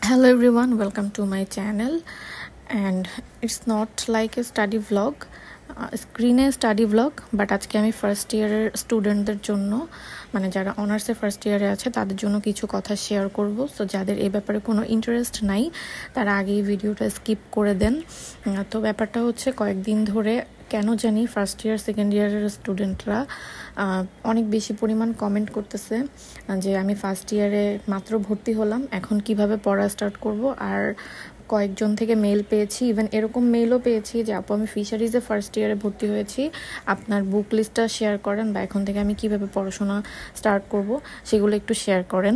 Hello everyone, welcome to my channel. And it's not like a study vlog, স্ক্রিনে study vlog, but আজকে আমি first ইয়ারের স্টুডেন্টদের জন্য মানে যারা অনার্সে ফার্স্ট ইয়ারে আছে তাদের জন্য কিছু কথা শেয়ার করব। সো যাদের এই ব্যাপারে কোনো ইন্টারেস্ট নাই তারা আগেই ভিডিওটা স্কিপ করে দেন। তো ব্যাপারটা হচ্ছে কয়েকদিন ধরে কেন জানি ফার্স্ট ইয়ার সেকেন্ড ইয়ারের স্টুডেন্টরা অনেক বেশি পরিমাণ কমেন্ট করতেছে যে আমি ফার্স্ট ইয়ারে মাত্র ভর্তি হলাম, এখন কিভাবে পড়া স্টার্ট করব। আর কয়েকজন থেকে মেল পেয়েছি, ইভেন এরকম মেলও পেয়েছি যে আপু আমি ফিশারিজে ফার্স্ট ইয়ারে ভর্তি হয়েছি, আপনার বুক লিস্টটা শেয়ার করেন বা এখন থেকে আমি কিভাবে পড়াশোনা স্টার্ট করব সেগুলো একটু শেয়ার করেন।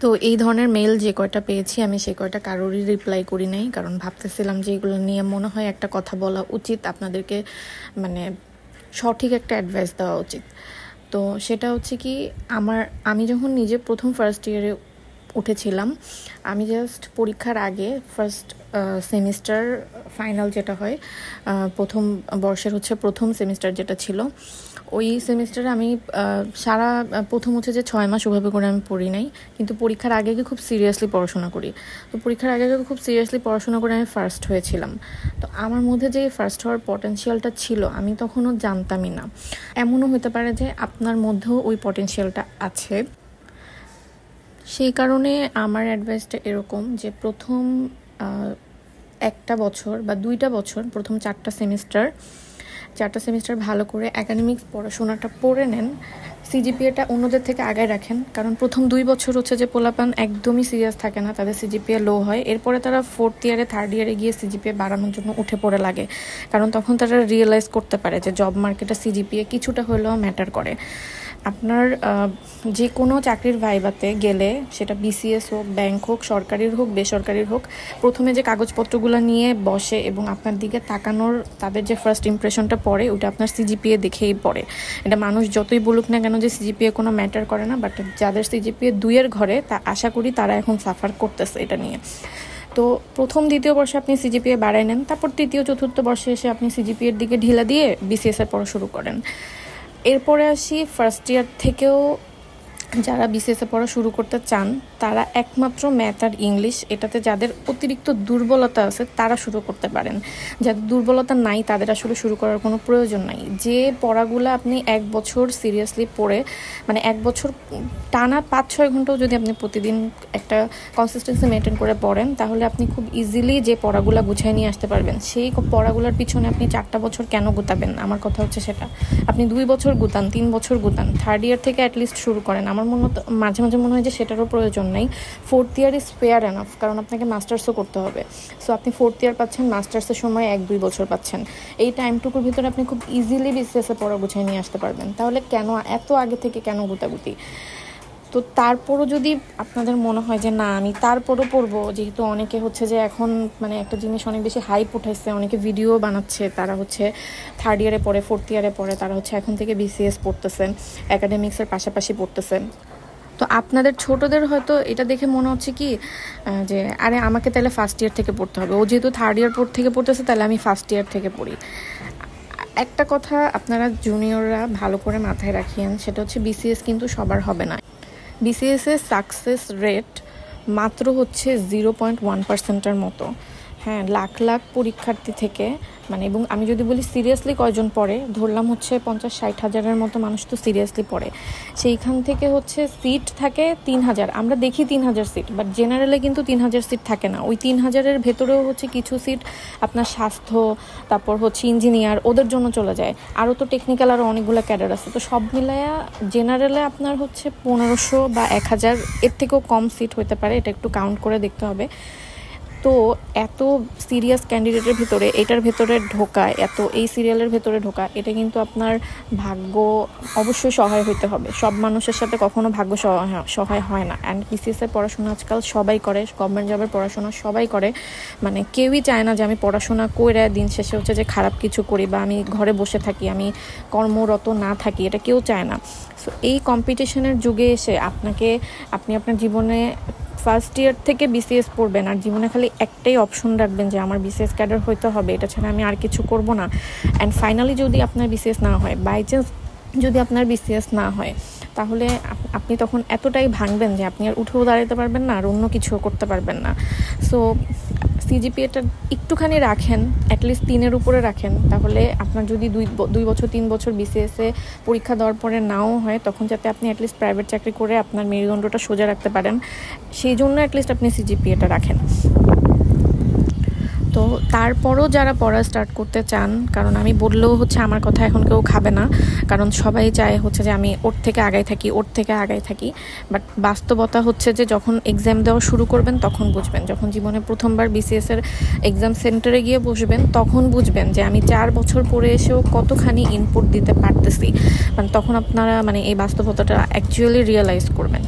তো এই ধরনের মেল যে কয়টা পেয়েছি আমি সে কয়টা কারোরই রিপ্লাই করি নাই, কারণ ভাবতেছিলাম যে এগুলো নিয়ে মনে হয় একটা কথা বলা উচিত, আপনাদেরকে মানে সঠিক একটা অ্যাডভাইস দেওয়া উচিত। তো সেটা হচ্ছে কি, আমি যখন নিজে প্রথম ফার্স্ট ইয়ারে উঠেছিলাম, আমি জাস্ট পরীক্ষার আগে ফার্স্ট সেমিস্টার ফাইনাল যেটা হয় প্রথম বর্ষের হচ্ছে প্রথম সেমিস্টার যেটা ছিল, ওই সেমিস্টারে আমি সারা প্রথম হচ্ছে যে 6 মাস ওভাবে করে আমি পড়ি নাই, কিন্তু পরীক্ষার আগে খুব সিরিয়াসলি পড়াশোনা করি। তো পরীক্ষার আগে খুব সিরিয়াসলি পড়াশোনা করে আমি ফার্স্ট হয়েছিলাম। তো আমার মধ্যে যে ফার্স্ট হওয়ার পটেনশিয়ালটা ছিল আমি তখনও জানতামই না। এমনও হতে পারে যে আপনার মধ্যেও ওই পটেনশিয়ালটা আছে। সেই কারণে আমার অ্যাডভাইসটা এরকম যে প্রথম একটা বছর বা 2টা বছর, প্রথম 4টা সেমিস্টার ভালো করে একাডেমিক্স পড়াশোনাটা পড়ে নেন। সিজিপিএটা অন্যদের থেকে আগে রাখেন, কারণ প্রথম 2 বছর হচ্ছে যে পোলাপান একদমই সিরিয়াস থাকে না, তাদের সিজিপিএ লো হয়। এরপরে তারা 4th ইয়ারে 3rd ইয়ারে গিয়ে সিজিপিএ বাড়ানোর জন্য উঠে পড়ে লাগে, কারণ তখন তারা রিয়েলাইজ করতে পারে যে জব মার্কেটে সিজিপিএ কিছুটা হলেও ম্যাটার করে। আপনার যে কোনো চাকরির ভাইভাতে গেলে, সেটা বিসিএস হোক, ব্যাংক হোক, সরকারির হোক, বেসরকারির হোক, প্রথমে যে কাগজপত্রগুলো নিয়ে বসে এবং আপনার দিকে তাকানোর তাদের যে ফার্স্ট ইমপ্রেশনটা পড়ে ওটা আপনার সিজিপিএ দেখেই পড়ে। এটা মানুষ যতই বলুক না কেন যে সিজিপিএ কোনো ম্যাটার করে না, বাট যাদের সিজিপিএ 2-এর ঘরে তা আশা করি তারা এখন সাফার করতেছে এটা নিয়ে। তো প্রথম 2য় বর্ষে আপনি সিজিপিএ বাড়াই নেন, তারপর 3য় 4র্থ বর্ষে এসে আপনি সিজিপিএর দিকে ঢিলা দিয়ে বিসিএস এর পড়া শুরু করেন। এরপরে আসি ফার্স্ট ইয়ার থেকেও যারা বিসিএস এ পড়া শুরু করতে চান তারা একমাত্র ম্যাথ আর ইংলিশ, এটাতে যাদের অতিরিক্ত দুর্বলতা আছে তারা শুরু করতে পারেন। যাদের দুর্বলতা নাই তাদের আসলে শুরু করার কোনো প্রয়োজন নাই। যে পড়াগুলো আপনি 1 বছর সিরিয়াসলি পড়ে, মানে 1 বছর টানা 5-6 ঘন্টাও যদি আপনি প্রতিদিন একটা কনসিস্টেন্সি মেনটেন করে পড়েন, তাহলে আপনি খুব ইজিলি যে পড়াগুলো গুছিয়ে নিয়ে আসতে পারবেন। সেই পড়াগুলোর পিছনে আপনি 4টা বছর কেন গুতাবেন? আমার কথা হচ্ছে সেটা আপনি 2 বছর গুতান, 3 বছর গুতান, 3rd ইয়ার থেকে অ্যাটলিস্ট শুরু করেন। আমার মাঝে মাঝে মনে হয় যে সেটারও প্রয়োজন নেই। 4th year is fair enough, কারণ আপনাকে মাস্টার্সও করতে হবে। সো আপনি 4th ইয়ার পাচ্ছেন, মাস্টার্সের সময় 1-2 বছর পাচ্ছেন। এই টাইমটুকুর ভিতরে আপনি খুব ইজিলি বিসিএসে পড়া গুছিয়ে নিয়ে আসতে পারবেন। তাহলে কেন এত আগে থেকে কেন গুতাগুতি? তো তারপরও যদি আপনাদের মনে হয় যে না আমি তারপরও পড়বো, যেহেতু অনেকে হচ্ছে যে এখন মানে একটা জিনিস অনেক বেশি হাইপ উঠাইছে, অনেকে ভিডিও বানাচ্ছে, তারা হচ্ছে 3rd ইয়ারে পড়ে, 4th ইয়ারে পড়ে, তারা হচ্ছে এখন থেকে বিসিএস পড়তেছেন, একাডেমিক্সের পাশাপাশি পড়তেছেন। তো আপনাদের ছোটদের হয়তো এটা দেখে মনে হচ্ছে কি যে আরে আমাকে তাহলে ফার্স্ট ইয়ার থেকে পড়তে হবে, ও যেহেতু 3rd ইয়ার থেকে পড়তেছে তাহলে আমি ফার্স্ট ইয়ার থেকে পড়ি। একটা কথা আপনারা জুনিয়ররা ভালো করে মাথায় রাখিয়েন, সেটা হচ্ছে বিসিএস কিন্তু সবার হবে না। বিসিএস এর সাকসেস রেট মাত্র হচ্ছে 0.1%-এর মতো। হ্যাঁ, লাখ লাখ পরীক্ষার্থী থেকে মানে, এবং আমি যদি বলি সিরিয়াসলি কয়জন পড়ে, ধরলাম হচ্ছে 50-60 হাজারের মতো মানুষ তো সিরিয়াসলি পড়ে, সেইখান থেকে হচ্ছে সিট থাকে 3000। আমরা দেখি 3000 সিট, বাট জেনারেলে কিন্তু 3000 সিট থাকে না। ওই 3000-এর ভেতরেও হচ্ছে কিছু সিট আপনার স্বাস্থ্য, তারপর হচ্ছে ইঞ্জিনিয়ার, ওদের জন্য চলে যায়। আরও তো টেকনিক্যাল আরও অনেকগুলো ক্যাডার আছে। তো সব মিলায়া জেনারেলে আপনার হচ্ছে 1500 বা 1000, এর থেকেও কম সিট হতে পারে, এটা একটু কাউন্ট করে দেখতে হবে। তো এত সিরিয়াস ক্যান্ডিডেটের ভিতরে এটার ভেতরে ঢোকা, এই সিরিয়ালের ভেতরে ঢোকা, এটা কিন্তু আপনার ভাগ্য অবশ্যই সহায় হতে হবে। সব মানুষের সাথে কখনো ভাগ্য সহায় হয় না। অ্যান্ড বিসিএস এর পড়াশোনা আজকাল সবাই করে, গভর্নমেন্ট জবের পড়াশোনা সবাই করে, মানে কেউই চায় না যে আমি পড়াশোনা করে দিন শেষে হচ্ছে যে খারাপ কিছু করি বা আমি ঘরে বসে থাকি, আমি কর্মরত না থাকি, এটা কেউ চায় না। সো এই কম্পিটিশনের যুগে এসে আপনি আপনার জীবনে ফার্স্ট ইয়ার থেকে বিসিএস পড়বেন আর জীবনে খালি একটাই অপশন রাখবেন যে আমার বিসিএস ক্যাডার হইতে হবে, এটা ছাড়া আমি আর কিছু করব না। অ্যান্ড ফাইনালি যদি আপনার বিসিএস না হয়, বাই চান্স যদি আপনার বিসিএস না হয়, তাহলে আপনি তখন এতটাই ভাঙবেন যে আপনি আর উঠেও দাঁড়াতে পারবেন না, আর অন্য কিছুও করতে পারবেন না। সো সিজিপিএটা একটুখানি রাখেন, অ্যাটলিস্ট 3-এর উপরে রাখেন। তাহলে আপনার যদি 2 বছর 3 বছর বিসিএসে পরীক্ষা দেওয়ার পরে নাও হয়, তখন যাতে আপনি অ্যাটলিস্ট প্রাইভেট চাকরি করে আপনার মেরুদণ্ডটা সোজা রাখতে পারেন, সেই জন্য অ্যাটলিস্ট আপনি সিজিপিএটা রাখেন। তো তারপরও যারা পড়া স্টার্ট করতে চান, কারণ আমি বললেও হচ্ছে আমার কথা এখন কেউ খাবে না, কারণ সবাই চায় হচ্ছে যে আমি ওর থেকে আগায় থাকি। বাট বাস্তবতা হচ্ছে যে যখন এক্সাম দেওয়া শুরু করবেন তখন বুঝবেন, যখন জীবনে প্রথমবার বিসিএসের এক্সাম সেন্টারে গিয়ে বসবেন তখন বুঝবেন যে আমি 4 বছর পরে এসেও কতখানি ইনপুট দিতে পারতেছি। মানে তখন আপনারা এই বাস্তবতাটা অ্যাকচুয়ালি রিয়েলাইজ করবেন।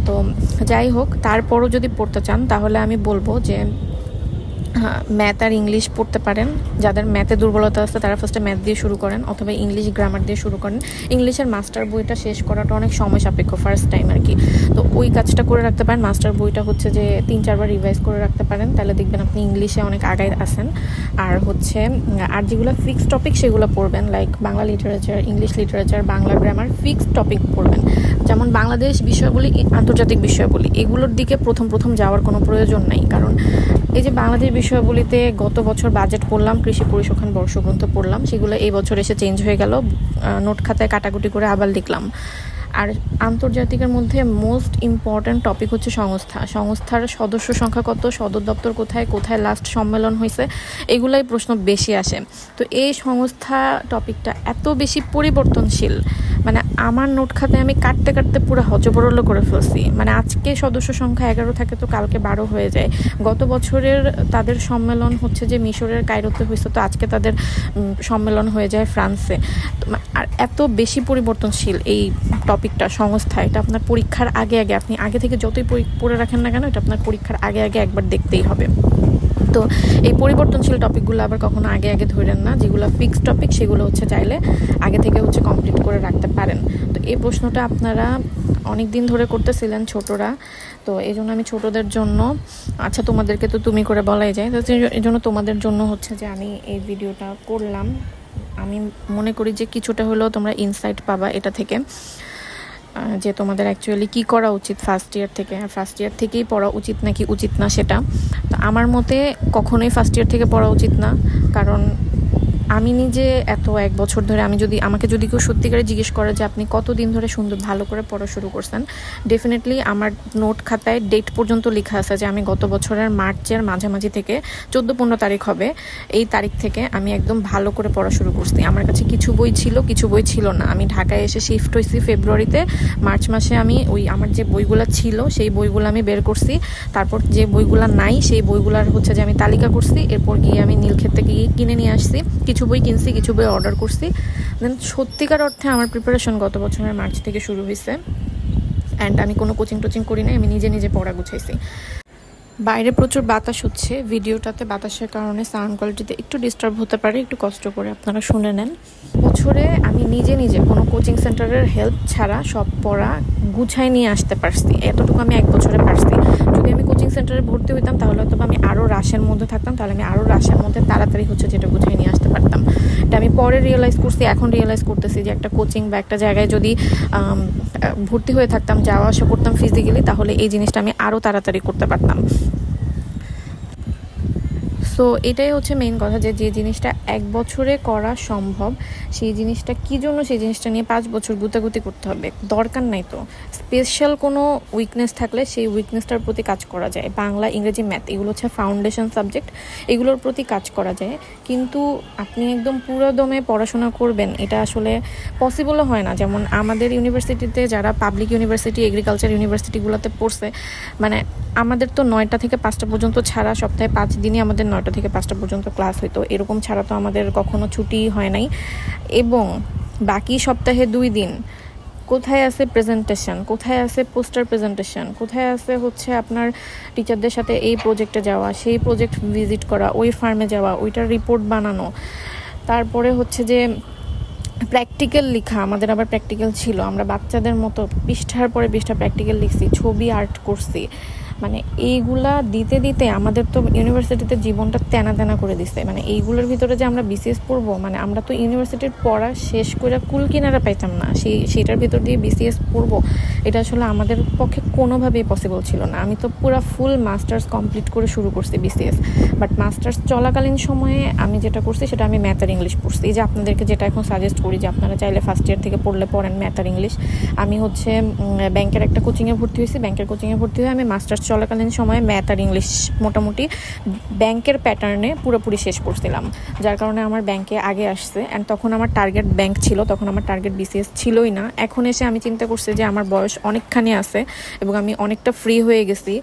তো যাই হোক, তারপরও যদি পড়তে চান তাহলে আমি বলবো যে ম্যাথ আর ইংলিশ পড়তে পারেন। যাদের ম্যাথে দুর্বলতা আছে তারা ফার্স্টে ম্যাথ দিয়ে শুরু করেন, অথবা ইংলিশ গ্রামার দিয়ে শুরু করেন। ইংলিশের মাস্টার বইটা শেষ করাটা অনেক সময় সাপেক্ষ ফার্স্ট টাইম আর কি, তো ওই কাজটা করে রাখতে পারেন। মাস্টার বইটা হচ্ছে যে 3-4 বার রিভাইজ করে রাখতে পারেন, তাহলে দেখবেন আপনি ইংলিশে অনেক আগায় আছেন। আর যেগুলো ফিক্সড টপিক সেগুলো পড়বেন, like Bangla literature, English literature, Bangla grammar, fixed topic পড়বেন। যেমন বাংলাদেশ বিষয়গুলি, আন্তর্জাতিক বিষয়গুলি, এগুলোর দিকে প্রথম যাওয়ার কোনো প্রয়োজন নাই, কারণ এই যে বাংলাদেশ বিষয়গুলিতে গত বছর বাজেট পড়লাম, কৃষি পরিসংখ্যান বর্ষগ্রন্থ পড়লাম, সেগুলো এই বছর এসে চেঞ্জ হয়ে গেল, নোট খাতায় কাটাকুটি করে আবার লিখলাম। আর আন্তর্জাতিকের মধ্যে মোস্ট ইম্পর্ট্যান্ট টপিক হচ্ছে সংস্থার সদস্য সংখ্যা কত, সদর দপ্তর কোথায় লাস্ট সম্মেলন হয়েছে, এগুলাই প্রশ্ন বেশি আসে। তো এই সংস্থা টপিকটা এত বেশি পরিবর্তনশীল, আমার নোট খাতায় আমি কাটতে পুরো হজবরল করে ফেলছি। আজকে সদস্য সংখ্যা 11 থাকে তো কালকে 12 হয়ে যায়। গত বছরের তাদের সম্মেলন হচ্ছে যে মিশরের কায়রোতে হয়েছে, তো আজকে তাদের সম্মেলন হয়ে যায় ফ্রান্সে। আর এত বেশি পরিবর্তনশীল এই টপিকটা, সংস্থা, এটা আপনার পরীক্ষার আগে আপনি আগে থেকে যতই পড়ে রাখেন না কেন, এটা আপনার পরীক্ষার আগে একবার দেখতেই হবে। তো এই পরিবর্তনশীল টপিকগুলো আবার কখনো আগে ধরেন না, যেগুলো ফিক্সড টপিক সেগুলো হচ্ছে চাইলে আগে থেকে কমপ্লিট করে রাখতে পারেন। তো এই প্রশ্নটা আপনারা অনেক দিন ধরে করতেছিলেন ছোটরা, তো এই জন্য আমি ছোটদের জন্য, আচ্ছা তোমাদেরকে তো তুমি করে বলাই যায়, তো এই জন্য তোমাদের জন্য হচ্ছে যে আমি এই ভিডিওটা করলাম। আমি মনে করি যে কিছুটা হলেও তোমরা ইনসাইট পাবা এটা থেকে, যে তোমাদের অ্যাকচুয়ালি কি করা উচিত ফার্স্ট ইয়ার থেকেই পড়া উচিত নাকি উচিত না সেটা। তো আমার মতে কখনোই ফার্স্ট ইয়ার থেকে পড়া উচিত না, কারণ আমি নিজে এত 1 বছর ধরে, আমাকে যদি কেউ সত্যিকারে জিজ্ঞেস করে যে আপনি কতদিন ধরে ভালো করে পড়া শুরু করছেন, ডেফিনেটলি আমার নোট খাতায় ডেট পর্যন্ত লেখা আছে যে আমি গত বছরের মার্চের মাঝামাঝি থেকে 14-15 তারিখ হবে, এই তারিখ থেকে আমি একদম ভালো করে পড়া শুরু করছি। আমার কাছে কিছু বই ছিল না। আমি ঢাকায় এসে শিফট হয়েছি ফেব্রুয়ারিতে, মার্চ মাসে আমি আমার যে বইগুলো ছিল সেই বইগুলো আমি বের করছি, তারপর যে বইগুলো নাই সেই বইগুলার হচ্ছে যে আমি তালিকা করছি, এরপর গিয়ে আমি নীলক্ষেত থেকে গিয়ে কিনে নিয়ে আসছি, কিছু বই কিনছি, কিছু বই অর্ডার করছি। দেন সত্যিকার অর্থে আমার প্রিপারেশন গত বছরের মার্চ থেকে শুরু হয়েছে, অ্যান্ড আমি কোনো কোচিং করি নাই, আমি নিজে পড়া গুছাইছি। বাইরে প্রচুর বাতাস হচ্ছে, ভিডিওটাতে বাতাসের কারণে সাউন্ড কোয়ালিটিতে একটু ডিস্টার্ব হতে পারে, একটু কষ্ট করে আপনারা শুনে নেন। বছরে আমি নিজে কোনো কোচিং সেন্টারের হেল্প ছাড়া সব পড়া গুছাই নিয়ে আসতে পারছি, এতটুকু আমি 1 বছরে পারছি। যদি আমি কোচিং সেন্টারে ভর্তি হইতাম তাহলে হয়তো আমি আরও রাশের মধ্যে থাকতাম, তাহলে আমি আরও রাশের মধ্যে তাড়াতাড়ি যেটা গুছাই নিয়ে আসতে পারতাম। এটা আমি পরে রিয়েলাইজ করছি, এখন রিয়েলাইজ করতেছি যে একটা কোচিং বা একটা জায়গায় যদি ভর্তি হয়ে থাকতাম, যাওয়া আসা করতাম ফিজিক্যালি, তাহলে এই জিনিসটা আমি আরও তাড়াতাড়ি করতে পারতাম। সো এটাই হচ্ছে মেইন কথা, যে জিনিসটা 1 বছরে করা সম্ভব, সেই জিনিসটা কী জন্য সেই জিনিসটা নিয়ে 5 বছর গুতাগুতি করতে হবে, দরকার নাই। তো স্পেশাল কোনো উইকনেস থাকলে সেই উইকনেসটার প্রতি কাজ করা যায়। বাংলা, ইংরেজি, ম্যাথ এগুলো হচ্ছে ফাউন্ডেশন সাবজেক্ট, এগুলোর প্রতি কাজ করা যায়। কিন্তু আপনি একদম পুরো দমে পড়াশোনা করবেন, এটা আসলে পসিবলও হয় না। যেমন আমাদের ইউনিভার্সিটিতে যারা পাবলিক ইউনিভার্সিটি, এগ্রিকালচার ইউনিভার্সিটিগুলোতে পড়ছে, আমাদের তো 9টা থেকে 5টা পর্যন্ত ছাড়া, সপ্তাহে 5 দিনই আমাদের 9টা থেকে 5টা পর্যন্ত ক্লাস হইতো, এরকম ছাড়া তো আমাদের কখনো ছুটি হয় নাই। এবং বাকি সপ্তাহে 2 দিন কোথায় আছে প্রেজেন্টেশন, কোথায় আছে পোস্টার প্রেজেন্টেশন, কোথায় আছে আপনার টিচারদের সাথে এই প্রজেক্টে যাওয়া, সেই প্রজেক্ট ভিজিট করা, ওই ফার্মে যাওয়া, ওইটার রিপোর্ট বানানো, তারপরে যে প্র্যাকটিক্যাল লেখা। আমাদের আবার প্র্যাকটিক্যাল ছিল, আমরা বাচ্চাদের মতো পৃষ্ঠার পরে পৃষ্ঠা প্র্যাকটিক্যাল লিখছি, ছবি আর্ট করছি, মানে এইগুলা দিতে দিতে আমাদের তো ইউনিভার্সিটিতে জীবনটা তেনা তেনা করে দিছে। মানে এইগুলোর ভিতরে যে আমরা বিসিএস পড়বো, মানে আমরা তো ইউনিভার্সিটির পড়া শেষ করে কুল কিনারা পাইতাম না, সেইটার ভিতর দিয়ে বিসিএস পড়বো, এটা আসলে আমাদের পক্ষে কোনোভাবেই পসিবল ছিল না। আমি তো পুরো ফুল মাস্টার্স কমপ্লিট করে শুরু করছি বিসিএস, বাট মাস্টার্স চলাকালীন সময়ে আমি যেটা করছি সেটা আমি ম্যাথ আর ইংলিশ পড়ছি। এই যে আপনাদেরকে যেটা এখন সাজেস্ট করি যে আপনারা চাইলে ফার্স্ট ইয়ার থেকে পড়েন ম্যাথ আর ইংলিশ। আমি হচ্ছে ব্যাংকের একটা কোচিংয়ে ভর্তি হয়েছি, ব্যাংকের কোচিংয়ে ভর্তি হয়ে আমি মাস্টার্স চলাকালীন সময়ে ম্যাথ আর ইংলিশ মোটামুটি ব্যাংকের প্যাটার্নে পুরোপুরি শেষ করছিলাম, যার কারণে আমার ব্যাংকে আগে আসছে। অ্যান্ড তখন আমার টার্গেট ব্যাংক ছিল, তখন আমার টার্গেট বিসিএস ছিলই না। এখন এসে আমি চিন্তা করছি যে আমার বয়স অনেকখানি আছে এবং আমি অনেকটা ফ্রি হয়ে গেছি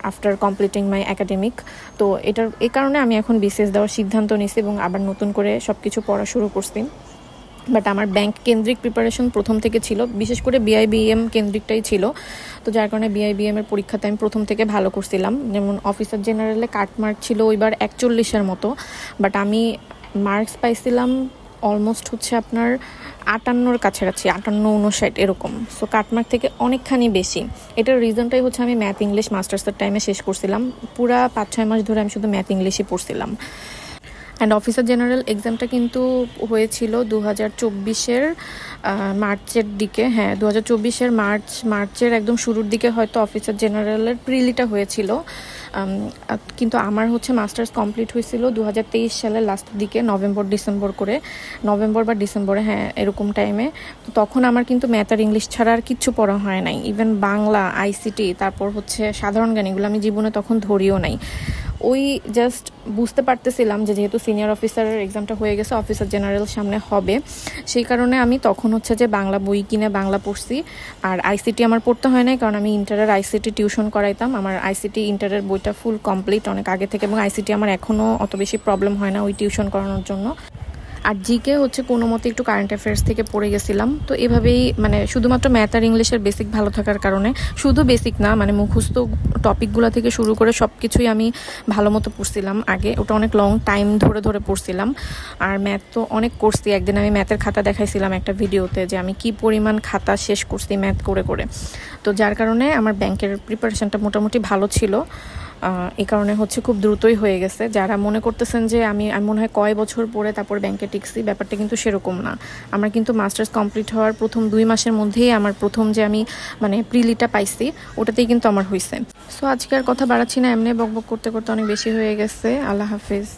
আফটার কমপ্লিটিং মাই একাডেমিক। তো এই কারণে আমি এখন বিসিএস দেওয়ার সিদ্ধান্ত নিয়েছি এবং আবার নতুন করে সব কিছু পড়া শুরু করছি। বাট আমার ব্যাংক কেন্দ্রিক প্রিপারেশন প্রথম থেকে ছিল, বিশেষ করে বিআইবিএম কেন্দ্রিকটাই ছিল। তো যার কারণে বিআইবিএম এর পরীক্ষাতে আমি প্রথম থেকে ভালো করছিলাম। যেমন অফিসার জেনারেলে কাটমার্ক ছিল ওইবার 41-এর মতো, বাট আমি মার্কস পাইছিলাম অলমোস্ট হচ্ছে আপনার 58-র কাছাকাছি, 58-59 এরকম। সো কাটমার্ক থেকে অনেকখানি বেশি। এটার রিজনটাই হচ্ছে আমি ম্যাথ ইংলিশ মাস্টার্সের টাইমে শেষ করছিলাম। পুরা 5-6 মাস ধরে আমি শুধু ম্যাথ ইংলিশই পড়ছিলাম। অ্যান্ড অফিসার জেনারেল এক্সামটা কিন্তু হয়েছিল 2024-এর মার্চের দিকে। হ্যাঁ, 2024-এর মার্চের একদম শুরুর দিকে হয়তো অফিসার জেনারেলের প্রিলিটা হয়েছিল। কিন্তু আমার হচ্ছে মাস্টার্স কমপ্লিট হয়েছিল 2023 সালের লাস্টের দিকে, নভেম্বর বা ডিসেম্বরে, হ্যাঁ এরকম টাইমে। তো তখন আমার কিন্তু ম্যাথ আর ইংলিশ ছাড়া আর কিচ্ছু পড়া হয় নাই। ইভেন বাংলা, আইসিটি, তারপর হচ্ছে সাধারণ জ্ঞান, এগুলো আমি জীবনে তখন ধরিও নাই। ওই জাস্ট বুঝতে পারতেছিলাম যে যেহেতু সিনিয়র অফিসারের এক্সামটা হয়ে গেছে, অফিসার জেনারেল সামনে হবে, সেই কারণে আমি তখন হচ্ছে যে বাংলা বই কিনে বাংলা পড়ছি। আর আইসিটি আমার পড়তে হয় নাই, কারণ আমি ইন্টারের আইসিটি টিউশন করাইতাম। আমার আইসিটি ইন্টারের বইটা ফুল কমপ্লিট অনেক আগে থেকে, এবং আইসিটি আমার এখনও অত বেশি প্রবলেম হয় না ওই টিউশন করানোর জন্য। আর জিকে হচ্ছে কোনো মতে একটু কারেন্ট অ্যাফেয়ার্স থেকে পড়ে গেছিলাম। তো এভাবেই মানে শুধুমাত্র ম্যাথ আর ইংলিশের বেসিক ভালো থাকার কারণে, শুধু বেসিক না মানে মুখস্থ টপিকগুলো থেকে শুরু করে সব কিছুই আমি ভালো মতো পড়ছিলাম আগে। ওটা অনেক লং টাইম ধরে পড়ছিলাম। আর ম্যাথ তো অনেক করছি। একদিন আমি ম্যাথের খাতা দেখাইছিলাম একটা ভিডিওতে যে আমি কি পরিমাণ খাতা শেষ করছি ম্যাথ করে। তো যার কারণে আমার ব্যাংকের প্রিপারেশনটা মোটামুটি ভালো ছিল। এই কারণে হচ্ছে খুব দ্রুতই হয়ে গেছে। যারা মনে করতেছেন যে আমি মনে হয় কয় বছর পরে তারপর ব্যাংকে টিকছি, ব্যাপারটা কিন্তু সেরকম না। আমার কিন্তু মাস্টার্স কমপ্লিট হওয়ার প্রথম 2 মাসের মধ্যেই আমার প্রথম যে আমি মানে প্রিলিটা পাইছি ওটাতেই কিন্তু আমার হয়েছে। সো আজকে আর কথা বাড়াচ্ছি না, এমনি বকবক করতে অনেক বেশি হয়ে গেছে। আল্লাহ হাফেজ।